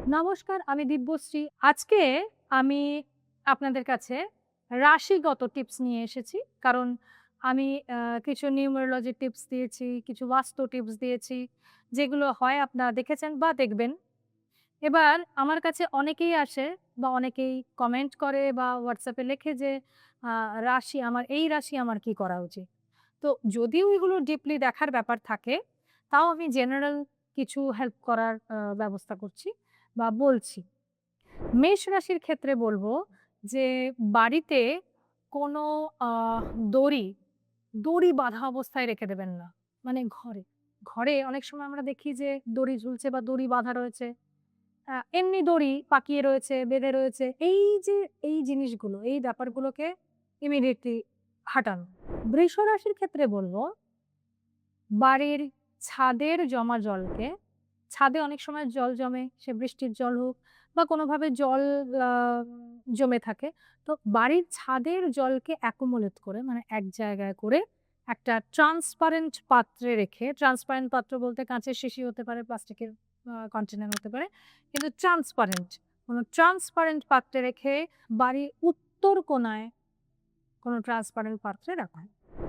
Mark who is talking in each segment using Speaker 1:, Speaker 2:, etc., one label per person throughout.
Speaker 1: নমস্কার, আমি দিব্যশ্রী। আজকে আমি আপনাদের কাছে রাশিগত টিপস নিয়ে এসেছি। কারণ আমি কিছু নিউমেরোলজি টিপস দিয়েছি, কিছু বাস্তু টিপস দিয়েছি, যেগুলো হয় আপনারা দেখেছেন বা দেখবেন। এবার আমার কাছে অনেকেই আসে বা অনেকেই কমেন্ট করে বা WhatsApp এ লেখে যে, আ এই রাশি আমার কি করা উচিত? তো যদিও এগুলো ডিপলি দেখার ব্যাপার থাকে, তাও আমি জেনারেল কিছু হেল্প করার ব্যবস্থা করছি বা বলছি। মেষ রাশির ক্ষেত্রে বলব যে বাড়িতে কোনো আ দড়ি, দড়ি বাঁধা অবস্থায় রেখে দেবেন না। মানে ঘরে অনেক সময় আমরা দেখি যে দড়ি ঝুলছে বা দড়ি বাঁধা রয়েছে। এমনি দড়ি পাকিয়ে রয়েছে, বেঁধে রয়েছে। এই জিনিসগুলো, এই ব্যাপারগুলোকে ইমিডিয়েটলি হাঁটানো। বৃষ রাশির ক্ষেত্রে বলব বাড়ির ছাদের জমা জলকে ছাদে অনেক সময় জল জমে, সে বৃষ্টির জল হোক বা কোনোভাবে জল আ জমে থাকে। তো বাড়ির ছাদের জলকে accumulate করে মানে এক জায়গায় করে একটা ট্রান্সপারেন্ট পাত্রে রেখে ট্রান্সপারেন্ট পাত্র বলতে কাঁচের শিশি হতে পারে, প্লাস্টিকের কন্টেনার হতে পারে। কিন্তু ট্রান্সপারেন্ট পাত্রে রেখে বাড়ির উত্তর কোণায় কোনো ট্রান্সপারেন্ট পাত্রে রাখা।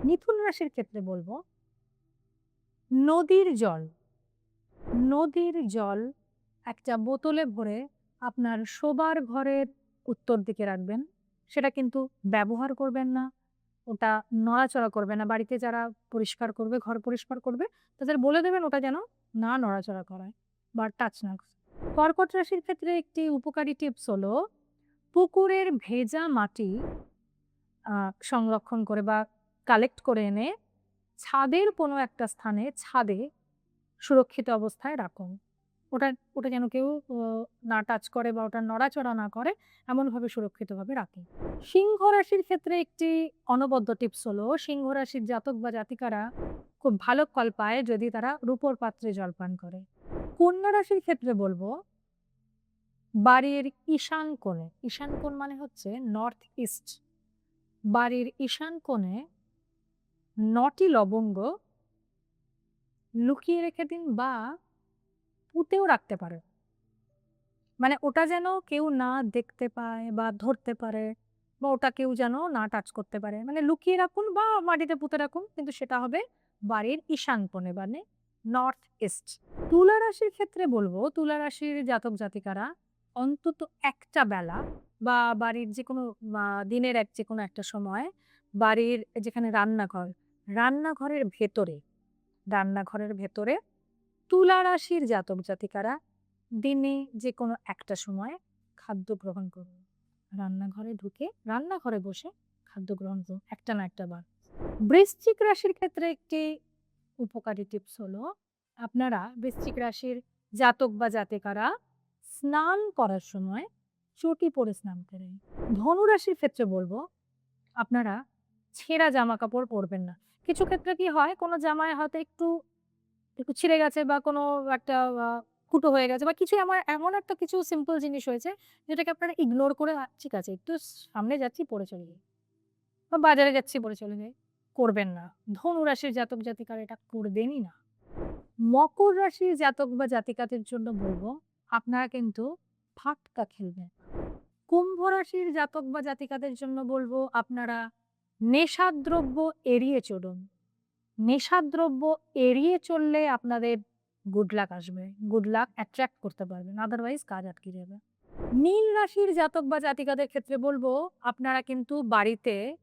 Speaker 1: মিথুন রাশির ক্ষেত্রে বলব নদীর জল নদীর জল একটা বোতলে ভরে আপনার শোবার ঘরের উত্তর দিকে রাখবেন। সেটা কিন্তু ব্যবহার করবেন না। ওটা নড়াচড়া করবে না। বাড়িতে যারা পরিষ্কার করবে, ঘর পরিষ্কার করবে, তাদের বলে দেবেন ওটা যেন না নড়াচড়া করায় বা টাচ না করে। কর্কট রাশির ক্ষেত্রে একটি উপকারী টিপস হলো পুকুরের ভেজা মাটি আ সংরক্ষণ করে বা কালেক্ট করে এনে ছাদের কোনো একটা স্থানে সুরক্ষিত অবস্থায় রাখুন। ওটা ওটা যেন কেউ না টাচ করে বা ওটা নড়াচড়া না করে এমনভাবে সুরক্ষিতভাবে রাখুন। সিংহ রাশির ক্ষেত্রে একটি অনবদ্য টিপস হলো সিংহ রাশির জাতক বা জাতিকারা খুব ভালো ফল পায় যদি তারা রূপোর পাত্রে জল পান করে। কন্যা রাশির ক্ষেত্রে বলবো বাড়ির ঈশান কোণ মানে হচ্ছে নর্থ ইস্ট। বাড়ির ঈশান কোণে ৯ টি লবঙ্গ লুকিয়ে রেখে দিন বা পুঁতেও রাখতে পারেন। মানে ওটা যেন কেউ না দেখতে পায় বা ধরতে পারে বা ওটা কেউ যেন না টাচ করতে পারে। মানে লুকিয়ে রাখুন বা মাটিতে পুঁতে রাখুন। কিন্তু সেটা হবে বাড়ির ঈশান কোণে মানে নর্থ ইস্ট। তুলা রাশির ক্ষেত্রে বলবো, তুলা রাশির জাতক-জাতিকারা অন্তত একটা বেলা বা বাড়ির যেকোনো দিনের যেকোনো একটা সময় বাড়ির যেখানে রান্নাঘরের রান্নাঘরের ভেতরে তুলা রাশির জাতক-জাতিকারা দিনে যেকোনো একটা সময় খাদ্য গ্রহণ করুন। রান্নাঘরে বসে খাদ্য গ্রহণ করুন একটা না একটা বার। বৃশ্চিক রাশির ক্ষেত্রে একটি উপকারী টিপস হলো বৃশ্চিক রাশির জাতক বা জাতিকারা স্নান করার সময় চটি পরে স্নান করেন। ধনু রাশির ক্ষেত্রে বলবো আপনারা ছেঁড়া জামাকাপড় পরবেন না। কিছু ক্ষেত্রে কি হয় কোনো জামায় হয়তো একটু একটু ছিঁড়ে গেছে বা কোনো একটা আ ফুটো হয়ে গেছে বা কিছু এমন একটা কিছু সিম্পল জিনিস হয়েছে যেটাকে আপনারা ইগনোর করে ঠিক আছে একটু সামনে যাচ্ছি পরে চলে যাই বা বাজারে যাচ্ছি পরে চলে যাই। করবেন না। ধনু রাশির জাতক জাতিকারা এটা করবেনই না। মকর রাশির জাতক বা জাতিকাদের জন্য বলবো আপনারা কিন্তু ফাটকা খেলবেন। কুম্ভ রাশির জাতক বা জাতিকাদের জন্য বলবো আপনারা নেশাদ্রব্য এড়িয়ে চলুন। নেশাদ্রব্য এড়িয়ে চললে আপনাদের গুড লাক আসবে। গুড লাক অ্যাট্রাক্ট করতে পারবেন। আদারওয়াইজ কাজ আটকে যাবে। মীন রাশির জাতক বা জাতিকাদের ক্ষেত্রে বলবো, আপনারা কিন্তু বাড়িতে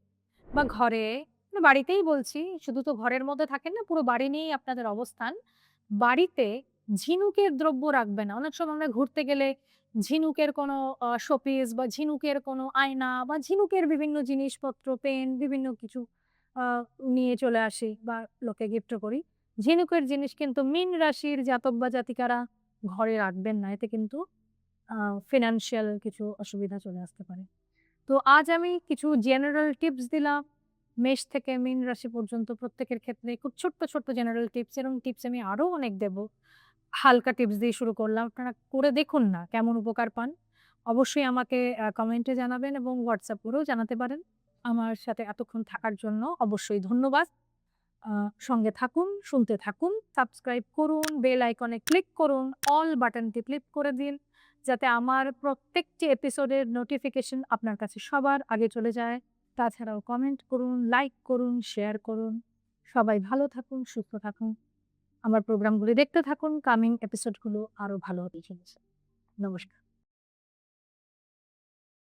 Speaker 1: বা ঘরে বাড়িতেই বলছি, শুধু তো ঘরের মধ্যে থাকেন না, পুরো বাড়ি নিয়েই আপনাদের অবস্থান। বাড়িতে ঝিনুকের দ্রব্য রাখবেন না। অনেক সময় আমরা ঘুরতে গেলে ঝিনুকের কোনো শোপিস বা ঝিনুকের কোনো আয়না বা ঝিনুকের বিভিন্ন জিনিসপত্র, পেন বিভিন্ন কিছু আ নিয়ে চলে আসি বা লোককে গিফটও করি। ঝিনুকের জিনিস কিন্তু মীন রাশির জাতক বা জাতিকারা ঘরে রাখবেন না। এতে কিন্তু আ ফিন্যান্সিয়াল কিছু অসুবিধা চলে আসতে পারে। তো আজ আমি কিছু জেনারেল টিপস দিলাম। মেষ থেকে মীন রাশি পর্যন্ত প্রত্যেকের ক্ষেত্রে খুব ছোট্ট জেনারেল টিপস। এরকম টিপস আমি আরো অনেক দেব। হালকা টিপস দিয়ে শুরু করলাম। আপনারা করে দেখুন না কেমন উপকার পান। অবশ্যই আমাকে কমেন্টে জানাবেন এবং WhatsApp করেও জানাতে পারেন। আমার সাথে এতক্ষণ থাকার জন্য অবশ্যই ধন্যবাদ। সঙ্গে থাকুন, শুনতে থাকুন, সাবস্ক্রাইব করুন, বেল আইকনে ক্লিক করুন, অল বাটনটি ক্লিক করে দিন যাতে আমার প্রত্যেকটি এপিসোডের নোটিফিকেশন আপনার কাছে সবার আগে চলে যায়। তাছাড়াও কমেন্ট করুন, লাইক করুন, শেয়ার করুন। সবাই ভালো থাকুন, সুস্থ থাকুন। আমার প্রোগ্রামগুলি দেখতে থাকুন। কামিং এপিসোডগুলো আরো ভালো হতে চলেছে। নমস্কার।